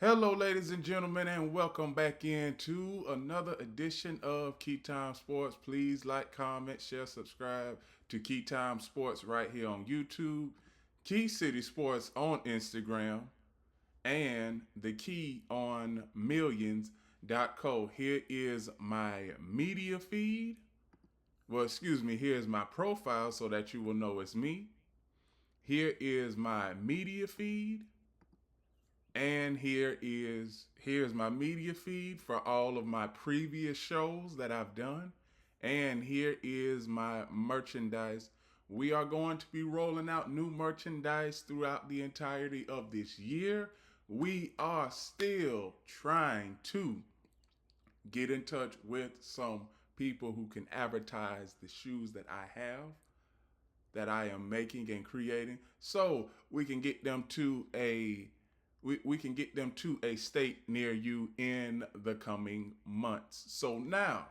Hello, ladies and gentlemen, and welcome back into another edition of Keytime Sports. Please like, comment, share, subscribe to Keytime Sports right here on YouTube, Key City Sports on Instagram, and the Key on Millions.co. Here is my media feed. Well, excuse me, here's my profile so that you will know it's me. Here is my media feed. And here's my media feed for all of my previous shows that I've done. And here is my merchandise. We are going to be rolling out new merchandise throughout the entirety of this year. We are still trying to get in touch with some people who can advertise the shoes that I have, that I am making and creating, so we can get them to a state near you in the coming months. So now,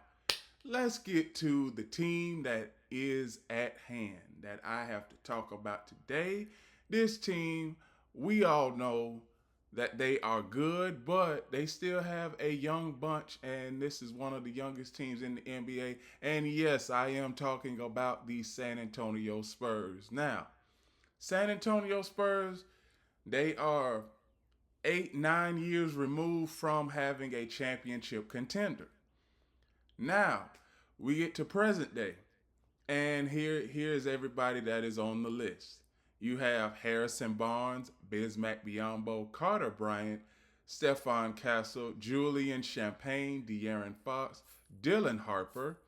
let's get to the team that is at hand that I have to talk about today. This team, we all know that they are good, but they still have a young bunch, and this is one of the youngest teams in the NBA. And yes, I am talking about the San Antonio Spurs. Now, San Antonio Spurs, they are 8, 9 years removed from having a championship contender. Now, we get to present day. And here's everybody that is on the list. You have Harrison Barnes, Bismack Biyombo, Carter Bryant, Stephon Castle, Julian Champagne, De'Aaron Fox, Dylan Harper,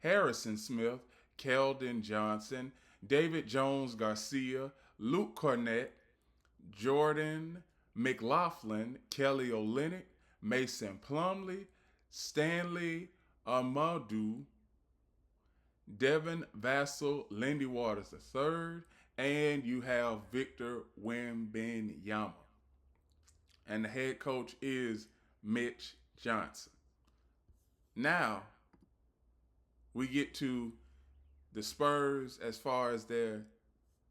Harrison Smith, Keldon Johnson, David Jones Garcia, Luke Cornett, Jordan McLaughlin, Kelly Olynyk, Mason Plumlee, Stanley Amadou, Devin Vassell, Lindy Waters III, and you have Victor Wembanyama. And the head coach is Mitch Johnson. Now, we get to the Spurs as far as their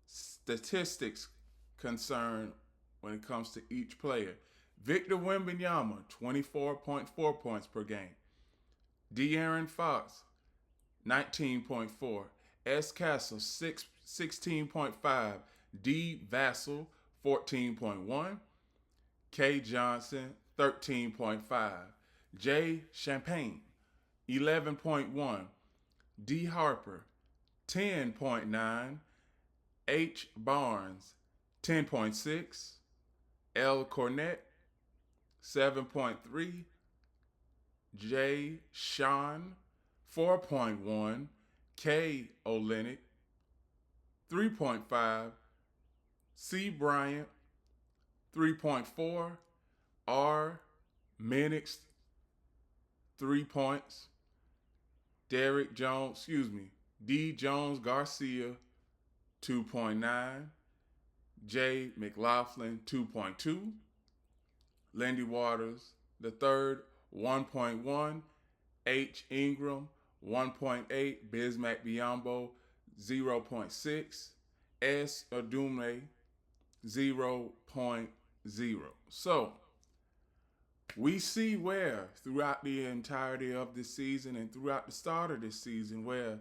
statistics concerned when it comes to each player. Victor Wembanyama, 24.4 points per game. De'Aaron Fox, 19.4. S. Castle, 16.5. D. Vassell, 14.1. K. Johnson, 13.5. J. Champagne, 11.1. D. Harper, 10.9. H. Barnes, 10.6. L. Cornett, 7.3. J. Sean, 4.1. K. Olynyk, 3.5. C. Bryant, 3.4. R. Minix, 3 points. D. Jones Garcia, 2.9. J. McLaughlin, 2.2. Lindy Waters the third, 1.1. H. Ingram, 1.8. Bismack Biyombo, 0.6. S. Adume, 0.0. So, we see where throughout the entirety of this season and throughout the start of this season where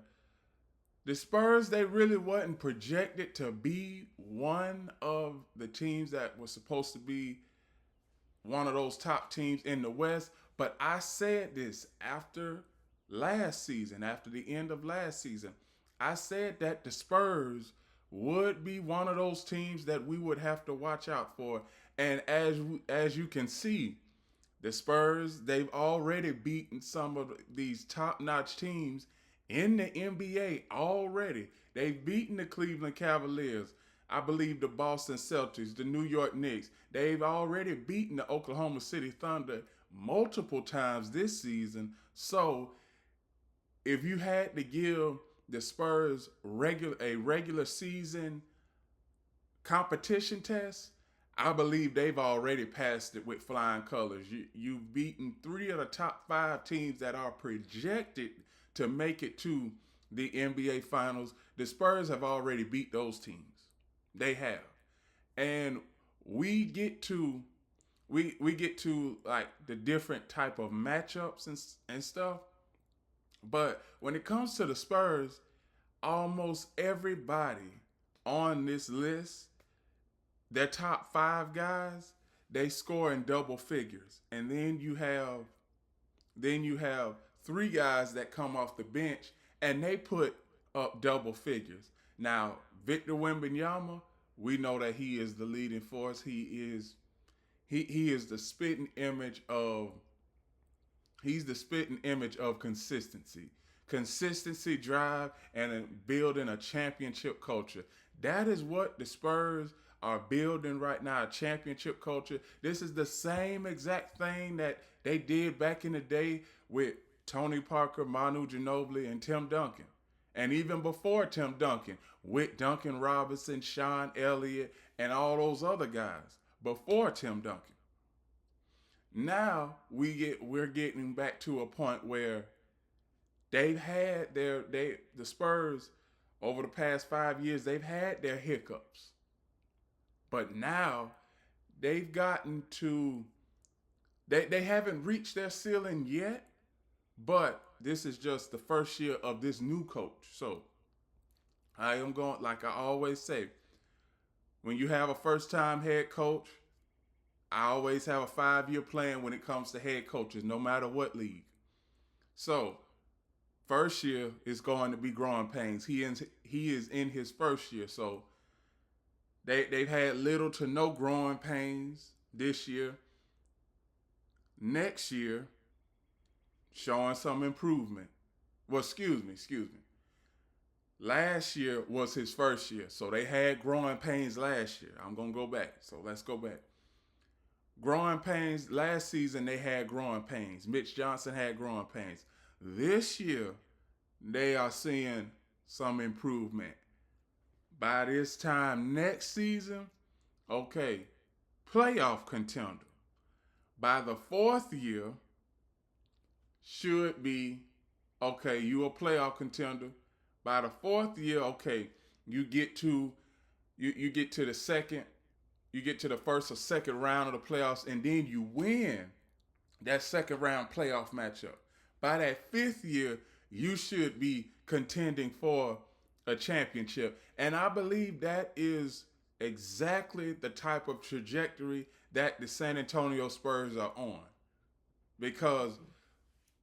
the Spurs, they really wasn't projected to be one of the teams that was supposed to be one of those top teams in the West. But I said this after last season, after the end of last season. I said that the Spurs would be one of those teams that we would have to watch out for. And as you can see, the Spurs, they've already beaten some of these top-notch teams in the NBA already. They've beaten the Cleveland Cavaliers, I believe the Boston Celtics, the New York Knicks. They've already beaten the Oklahoma City Thunder multiple times this season. So if you had to give the Spurs a regular season competition test, I believe they've already passed it with flying colors. You've beaten 3 of the top 5 teams that are projected to make it to the NBA Finals. The Spurs have already beat those teams. They have. And we get to we get to like the different type of matchups and stuff. But when it comes to the Spurs, almost everybody on this list, their top five guys, they score in double figures. And then you have three guys that come off the bench and they put up double figures. Now, Victor Wembanyama, we know that he is the leading force. He is the spitting image of he's the spitting image of consistency. Consistency, drive, and building a championship culture. That is what the Spurs are building right now, a championship culture. This is the same exact thing that they did back in the day with Tony Parker, Manu Ginobili, and Tim Duncan. And even before Tim Duncan, with Duncan Robinson, Sean Elliott, and all those other guys before Tim Duncan. Now we're getting back to a point where they've had the Spurs over the past 5 years, they've had their hiccups. But now they've gotten to they haven't reached their ceiling yet, but this is just the first year of this new coach. So I am going, like I always say, when you have a first time head coach, I always have a 5-year plan when it comes to head coaches, no matter what league. So first year is going to be growing pains. He is in his first year, so they've had little to no growing pains this year. Next year, showing some improvement. Well, excuse me. Last year was his first year, so they had growing pains last year. I'm gonna go back, so let's go back. Growing pains last season, they had growing pains. Mitch Johnson had growing pains. This year, they are seeing some improvement. By this time next season, okay, playoff contender. By the fourth year, should be, okay, you a playoff contender. By the fourth year, okay, you get to the second, you get to the first or second round of the playoffs, and then you win that second round playoff matchup. By that fifth year, you should be contending for a championship. And I believe that is exactly the type of trajectory that the San Antonio Spurs are on. Because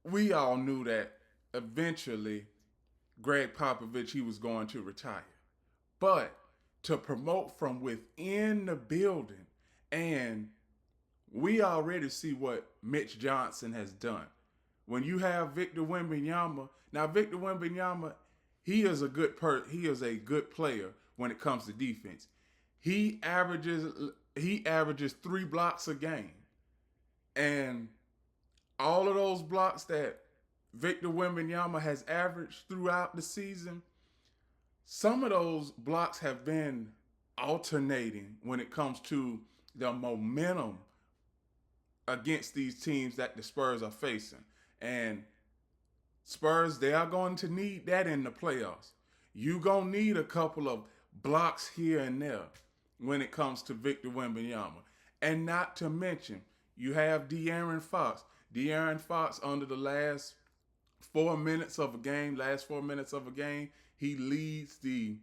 we all knew that eventually Greg Popovich, he was going to retire. But to promote from within the building, and we already see what Mitch Johnson has done. When you have Victor Wembanyama, now Victor Wembanyama, he is a good player when it comes to defense. He averages 3 blocks a game. And all of those blocks that Victor Wembanyama has averaged throughout the season, some of those blocks have been alternating when it comes to the momentum against these teams that the Spurs are facing. And Spurs, they are going to need that in the playoffs. You going to need a couple of blocks here and there when it comes to Victor Wembanyama. And not to mention, you have De'Aaron Fox. De'Aaron Fox, under the last 4 minutes of a game, he leads the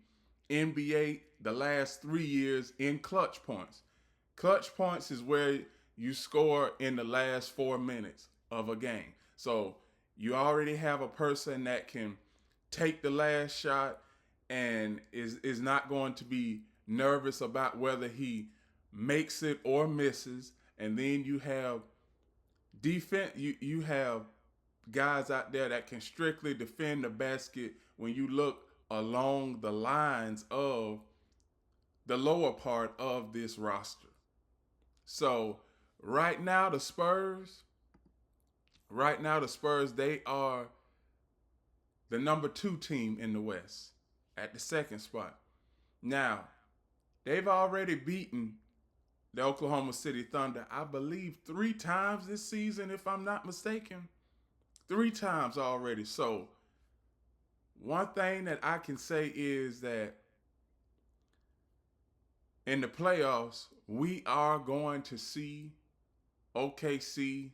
NBA the last 3 years in clutch points. Clutch points is where you score in the last 4 minutes of a game. So you already have a person that can take the last shot and is not going to be nervous about whether he makes it or misses. And then you have defense. You have guys out there that can strictly defend the basket when you look along the lines of the lower part of this roster. So right now the Spurs, they are the number 2 team in the West at the second spot. Now, they've already beaten the Oklahoma City Thunder, I believe 3 times this season, if I'm not mistaken. 3 times already. So one thing that I can say is that in the playoffs, we are going to see OKC,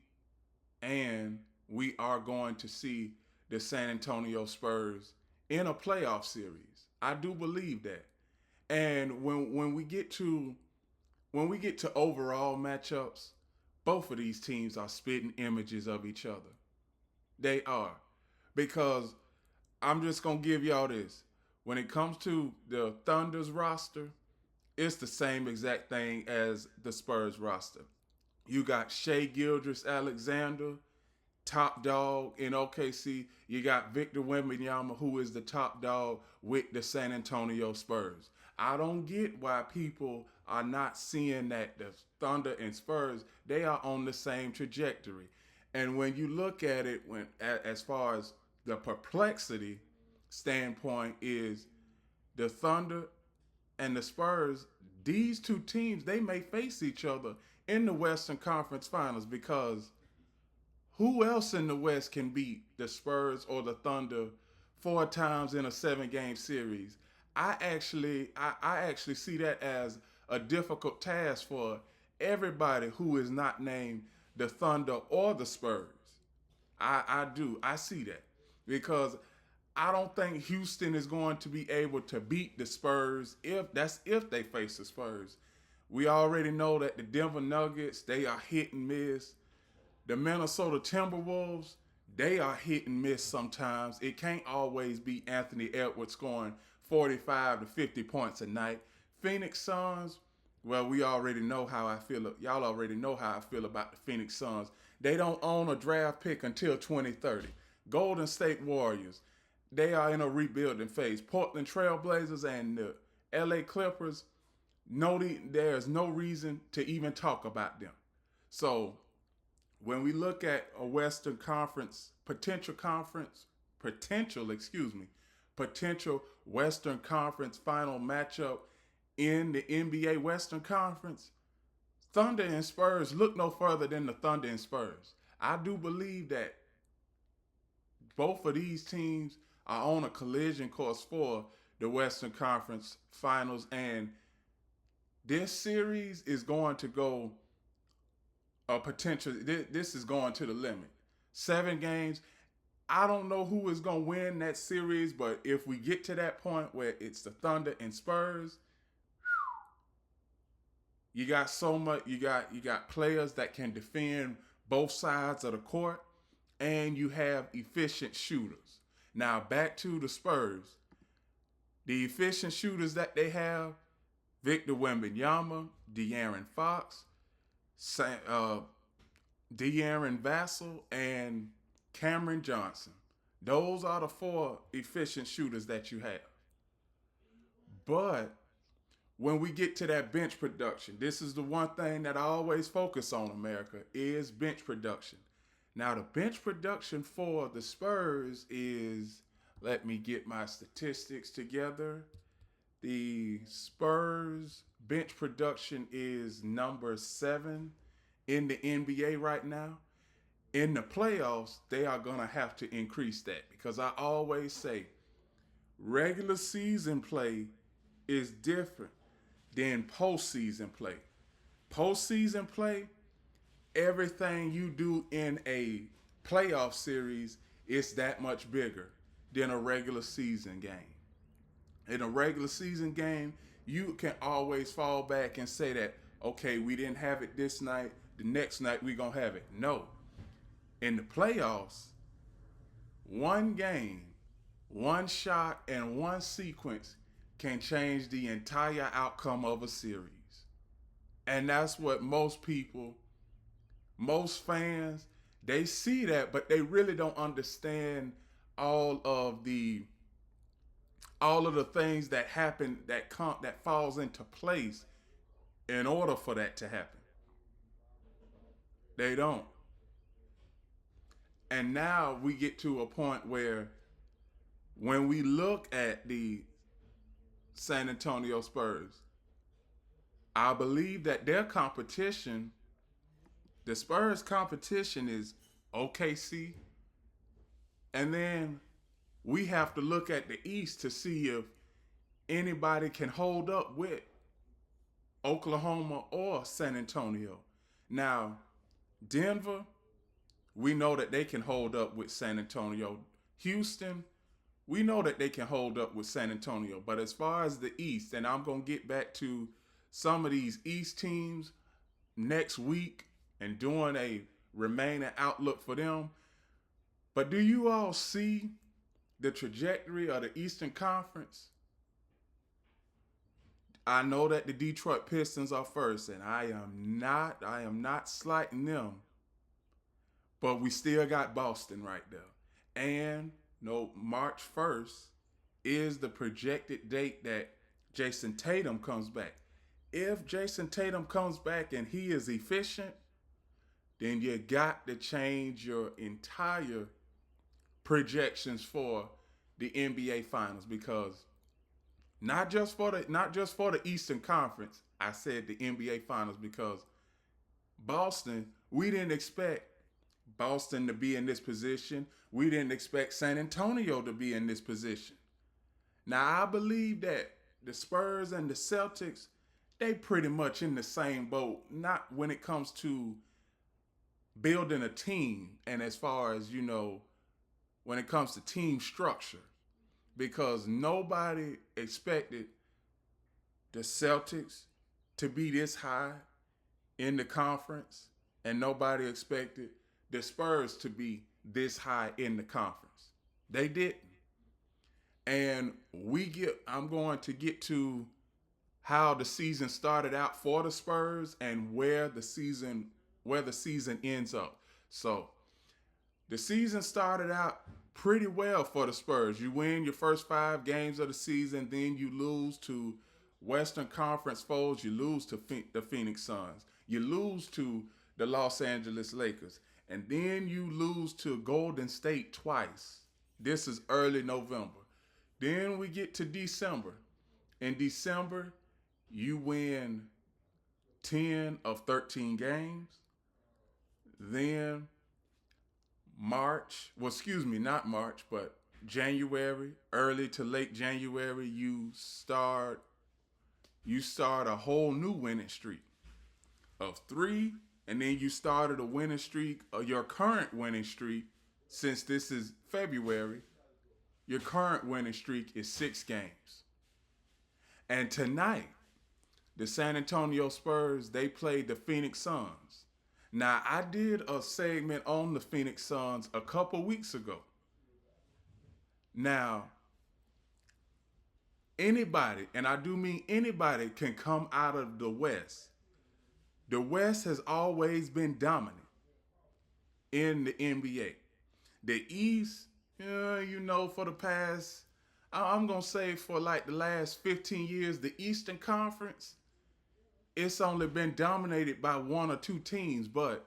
and we are going to see the San Antonio Spurs in a playoff series. I do believe that. And when we get to overall matchups, both of these teams are spitting images of each other. They are. Because I'm just going to give y'all this. When it comes to the Thunder's roster, it's the same exact thing as the Spurs roster. You got Shea Gildress-Alexander, top dog in OKC. You got Victor Wembanyama, who is the top dog with the San Antonio Spurs. I don't get why people are not seeing that the Thunder and Spurs, they are on the same trajectory. And when you look at it, as far as the perplexity standpoint is the Thunder and the Spurs, these two teams, they may face each other in the Western Conference Finals because who else in the West can beat the Spurs or the Thunder 4 times in a 7-game series? I actually see that as a difficult task for everybody who is not named the Thunder or the Spurs. I do. I see that. Because I don't think Houston is going to be able to beat the Spurs if they face the Spurs. We already know that the Denver Nuggets, they are hit and miss. The Minnesota Timberwolves, they are hit and miss sometimes. It can't always be Anthony Edwards scoring 45 to 50 points a night. Phoenix Suns, well, we already know how I feel. Y'all already know how I feel about the Phoenix Suns. They don't own a draft pick until 2030. Golden State Warriors, they are in a rebuilding phase. Portland Trailblazers and the LA Clippers, there's no reason to even talk about them. So when we look at a Western Conference, potential Western Conference final matchup in the NBA Western Conference, Thunder and Spurs, look no further than the Thunder and Spurs. I do believe that both of these teams are on a collision course for the Western Conference Finals, and this series is going to go a potential. This is going to the limit. 7 games. I don't know who is going to win that series, but if we get to that point where it's the Thunder and Spurs, you got so much. You got players that can defend both sides of the court, and you have efficient shooters. Now back to the Spurs. The efficient shooters that they have: Victor Wembanyama, De'Aaron Fox, De'Aaron Vassell, and Cameron Johnson. Those are the 4 efficient shooters that you have. But when we get to that bench production, this is the one thing that I always focus on, America, is bench production. Now, the bench production for the Spurs is, let me get my statistics together. The Spurs bench production is number 7 in the NBA right now. In the playoffs, they are going to have to increase that because I always say regular season play is different than postseason play. Postseason play, everything you do in a playoff series is that much bigger than a regular season game. In a regular season game, you can always fall back and say that, okay, we didn't have it this night, the next night we're going to have it. No. In the playoffs, one game, one shot, and one sequence can change the entire outcome of a series. And that's what most fans, they see that, but they really don't understand all of the things that happen that falls into place in order for that to happen. They don't. And now we get to a point where when we look at the San Antonio Spurs, I believe that their competition, the Spurs' competition, is OKC. And then we have to look at the East to see if anybody can hold up with Oklahoma or San Antonio. Now, Denver, we know that they can hold up with San Antonio. Houston, we know that they can hold up with San Antonio. But as far as the East, and I'm going to get back to some of these East teams next week and doing a remaining outlook for them. But do you all see the trajectory of the Eastern Conference? I know that the Detroit Pistons are first, and I am not slighting them, but we still got Boston right there. And no, March 1st is the projected date that Jason Tatum comes back. If Jason Tatum comes back and he is efficient, then you got to change your entire projections for the NBA Finals, because not just for the Eastern Conference, I said the NBA Finals, because Boston, we didn't expect Boston to be in this position. We didn't expect San Antonio to be in this position. Now I believe that the Spurs and the Celtics, they pretty much in the same boat. Not when it comes to building a team, and as far as when it comes to team structure, because nobody expected the Celtics to be this high in the conference, and nobody expected the Spurs to be this high in the conference. They didn't. And I'm going to get to how the season started out for the Spurs and where the season ends up. So, the season started out pretty well for the Spurs. You win your first 5 games of the season, then you lose to Western Conference foes. You lose to the Phoenix Suns. You lose to the Los Angeles Lakers. And then you lose to Golden State twice. This is early November. Then we get to December. In December, you win 10 of 13 games. Then not March, but January, early to late January, you start a whole new winning streak of 3, and then you started a winning streak, your current winning streak, since this is February, your current winning streak is 6 games. And tonight, the San Antonio Spurs, they played the Phoenix Suns. Now, I did a segment on the Phoenix Suns a couple weeks ago. Now, anybody, and I do mean anybody, can come out of the West. The West has always been dominant in the NBA. The East, for the past, I'm going to say for like the last 15 years, the Eastern Conference, it's only been dominated by 1 or 2 teams. But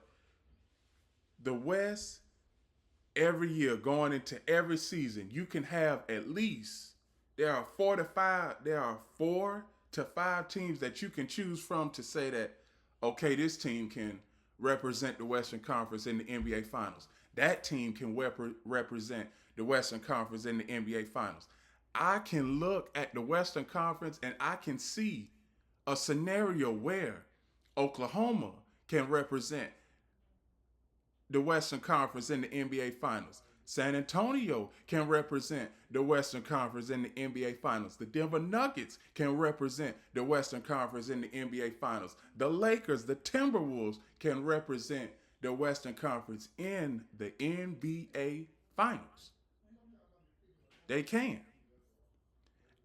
the West, every year going into every season, you can have at least, there are 4 to 5 teams that you can choose from to say that, okay, this team can represent the Western Conference in the NBA Finals. That team can represent the Western Conference in the NBA Finals. I can look at the Western Conference and I can see a scenario where Oklahoma can represent the Western Conference in the NBA Finals. San Antonio can represent the Western Conference in the NBA Finals. The Denver Nuggets can represent the Western Conference in the NBA Finals. The Lakers, the Timberwolves can represent the Western Conference in the NBA Finals. They can.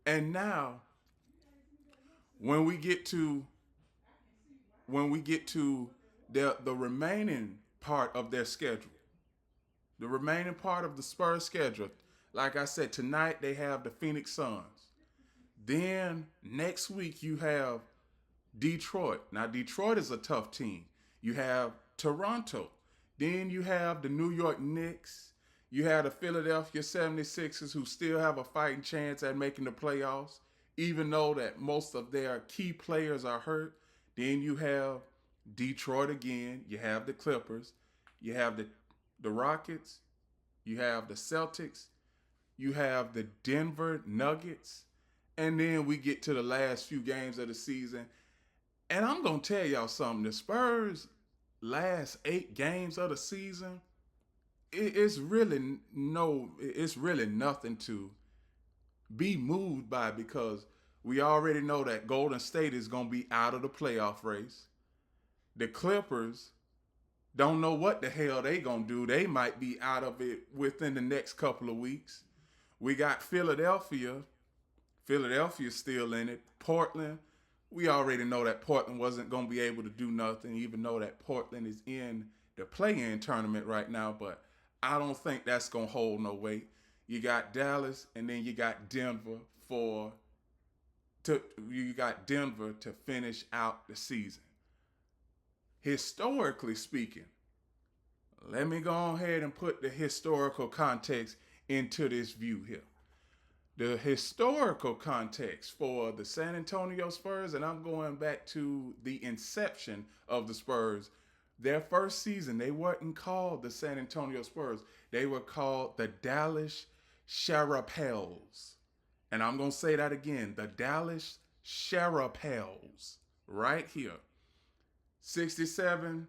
And now, when we get to the remaining part of their schedule, the remaining part of the Spurs schedule, like I said, tonight they have the Phoenix Suns. Then next week you have Detroit. Now Detroit is a tough team. You have Toronto. Then you have the New York Knicks. You have the Philadelphia 76ers, who still have a fighting chance at making the playoffs, even though that most of their key players are hurt. Then you have Detroit again. You have the Clippers. You have the Rockets. You have the Celtics. You have the Denver Nuggets. And then we get to the last few games of the season. And I'm going to tell y'all something. The Spurs, last 8 games of the season, it's really it's really nothing to be moved by, because we already know that Golden State is going to be out of the playoff race. The Clippers don't know what the hell they going to do. They might be out of it within the next couple of weeks. We got Philadelphia. Philadelphia's still in it. Portland. We already know that Portland wasn't going to be able to do nothing, even though that Portland is in the play-in tournament right now. But I don't think that's going to hold no weight. You got Dallas, and then you got Denver to finish out the season. Historically speaking, let me go ahead and put the historical context into this view here. The historical context for the San Antonio Spurs, and I'm going back to the inception of the Spurs. Their first season, they weren't called the San Antonio Spurs. They were called the Dallas Sharapels. And I'm going to say that again, the Dallas Sharapels, right here. 67,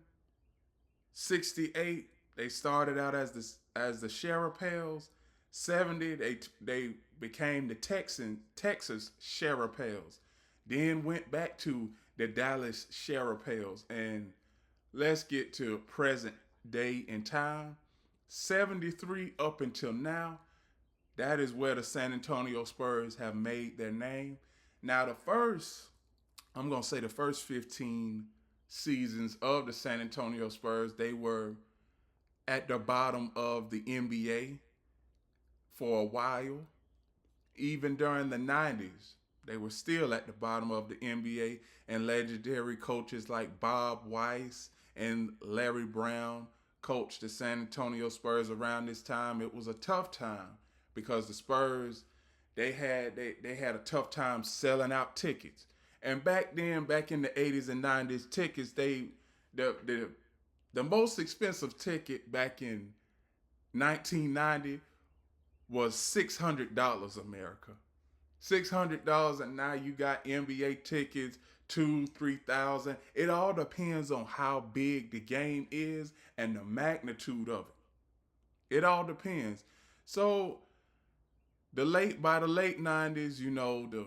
68, they started out as the Sharapels. 70, they became the Texas Sharapels. Then went back to the Dallas Sharapels. And let's get to present day and time. 73 up until now. That is where the San Antonio Spurs have made their name. Now the first 15 seasons of the San Antonio Spurs, they were at the bottom of the NBA for a while. Even during the 90s, they were still at the bottom of the NBA, and legendary coaches like Bob Weiss and Larry Brown coached the San Antonio Spurs around this time. It was a tough time because the Spurs, they had a tough time selling out tickets. And back then, back in the 80s and 90s, tickets, the most expensive ticket back in 1990 was $600 America. $600, and now you got NBA tickets, $2,000-$3,000. It all depends on how big the game is and the magnitude of it. It all depends. So by the late 90s, the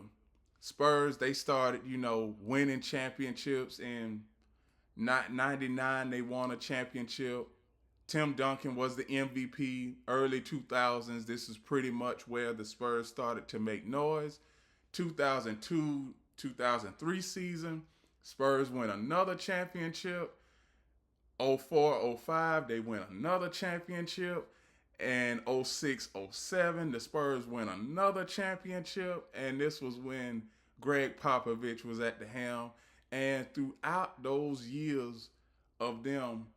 Spurs, they started, winning championships. In 99, they won a championship. Tim Duncan was the MVP. Early 2000s, this is pretty much where the Spurs started to make noise. 2002, 2003 season, Spurs win another championship. 04, 05, they win another championship. And 06, 07, the Spurs win another championship. And this was when Greg Popovich was at the helm. And throughout those years of them,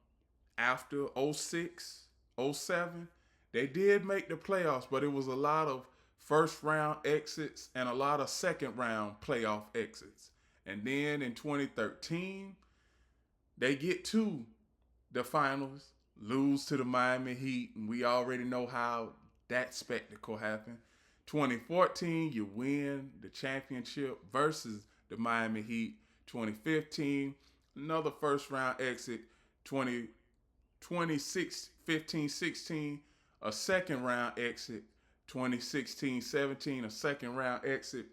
after 06, 07, they did make the playoffs, but it was a lot of first round exits and a lot of second round playoff exits. And then in 2013, they get to the finals, lose to the Miami Heat, and we already know how that spectacle happened. 2014, you win the championship versus the Miami Heat. 2015, another first round exit. 2015-16, a second round exit. 2016-17, a second round exit.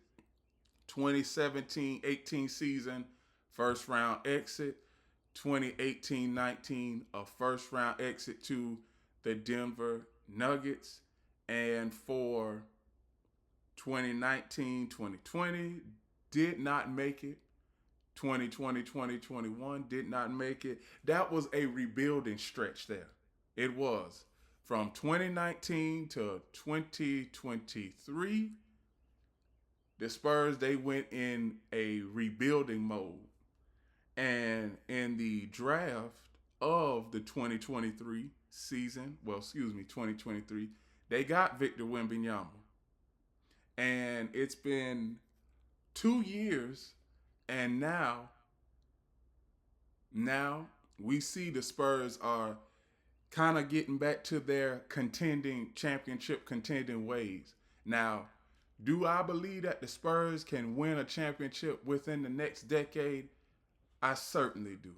2017-18 season, first round exit. 2018-19, a first round exit to the Denver Nuggets. And for 2019-2020, did not make it. 2020-2021 did not make it. That was a rebuilding stretch there. It was. From 2019 to 2023, the Spurs, they went in a rebuilding mode. And in the draft of the 2023 season, 2023, they got Victor Wembanyama. And it's been 2 years, and now we see the Spurs are kind of getting back to their championship contending ways. Now, do I believe that the Spurs can win a championship within the next decade? I certainly do.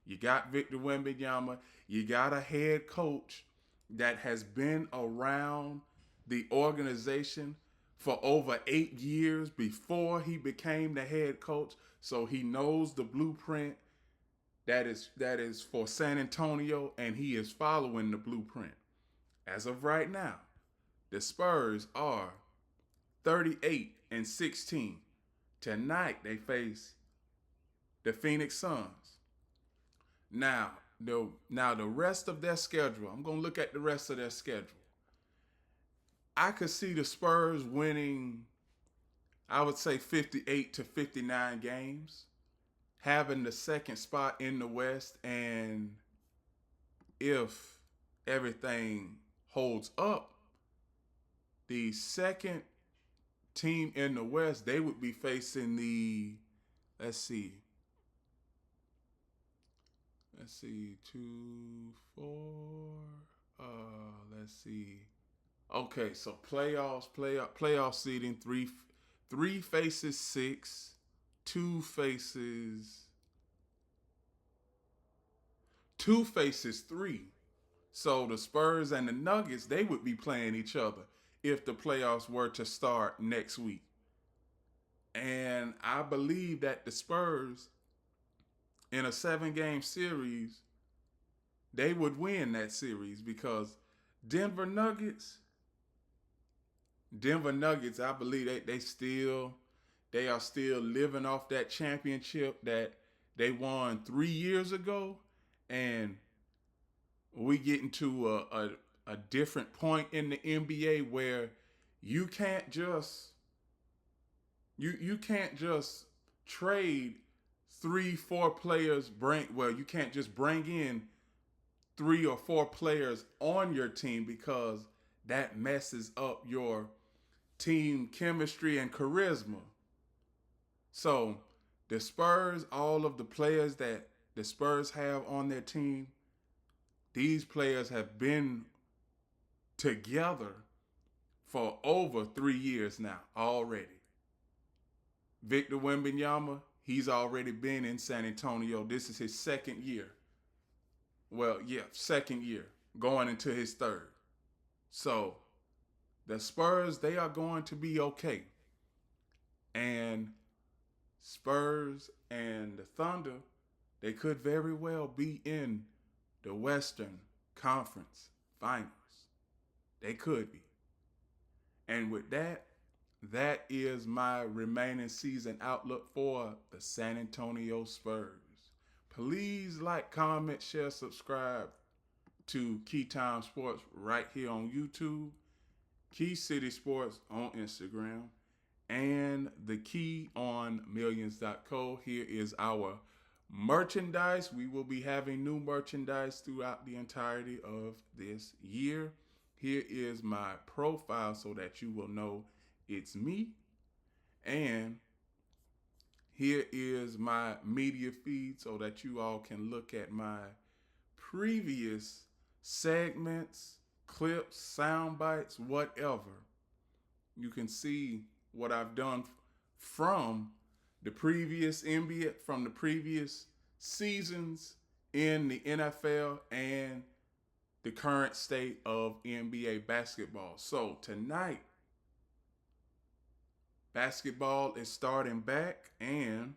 You got Victor Wembanyama. You got a head coach that has been around the organization for over 8 years before he became the head coach. So he knows the blueprint that is for San Antonio, and he is following the blueprint. As of right now, the Spurs are 38-16. Tonight they face the Phoenix Suns. Now the rest of their schedule, I'm going to look at the rest of their schedule. I could see the Spurs winning, I would say 58-59 games, having the second spot in the West, and if everything holds up, the second team in the West, they would be facing the, let's see, let's see. Okay, so playoff seeding, three faces 6, two faces 3. So the Spurs and the Nuggets, they would be playing each other if the playoffs were to start next week. And I believe that the Spurs, in a 7-game series, they would win that series, because Denver Nuggets, I believe they are still living off that championship that they won 3 years ago, and we get into a different point in the NBA where you can't just trade 3-4 players. You can't just bring in 3 or 4 players on your team, because that messes up your team chemistry and charisma. So the Spurs, all of the players that the Spurs have on their team, these players have been together for over 3 years now already. Victor Wembanyama, he's already been in San Antonio. This is his second year. Second year, going into his third. So the Spurs, they are going to be okay. And Spurs and the Thunder, they could very well be in the Western Conference Finals. They could be. And with that is my remaining season outlook for the San Antonio Spurs. Please like, comment, share, subscribe to Keytime Sports right here on YouTube, Key City Sports on Instagram, and the Key on Millions.co. Here is our merchandise. We will be having new merchandise throughout the entirety of this year. Here is my profile so that you will know it's me. And here is my media feed so that you all can look at my previous segments, clips, sound bites, whatever. You can see what I've done from the previous NBA, from the previous seasons in the NFL and the current state of NBA basketball. So tonight, basketball is starting back, and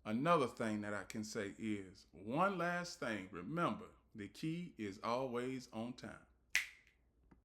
another thing that I can say is, one last thing, remember, the key is always on time.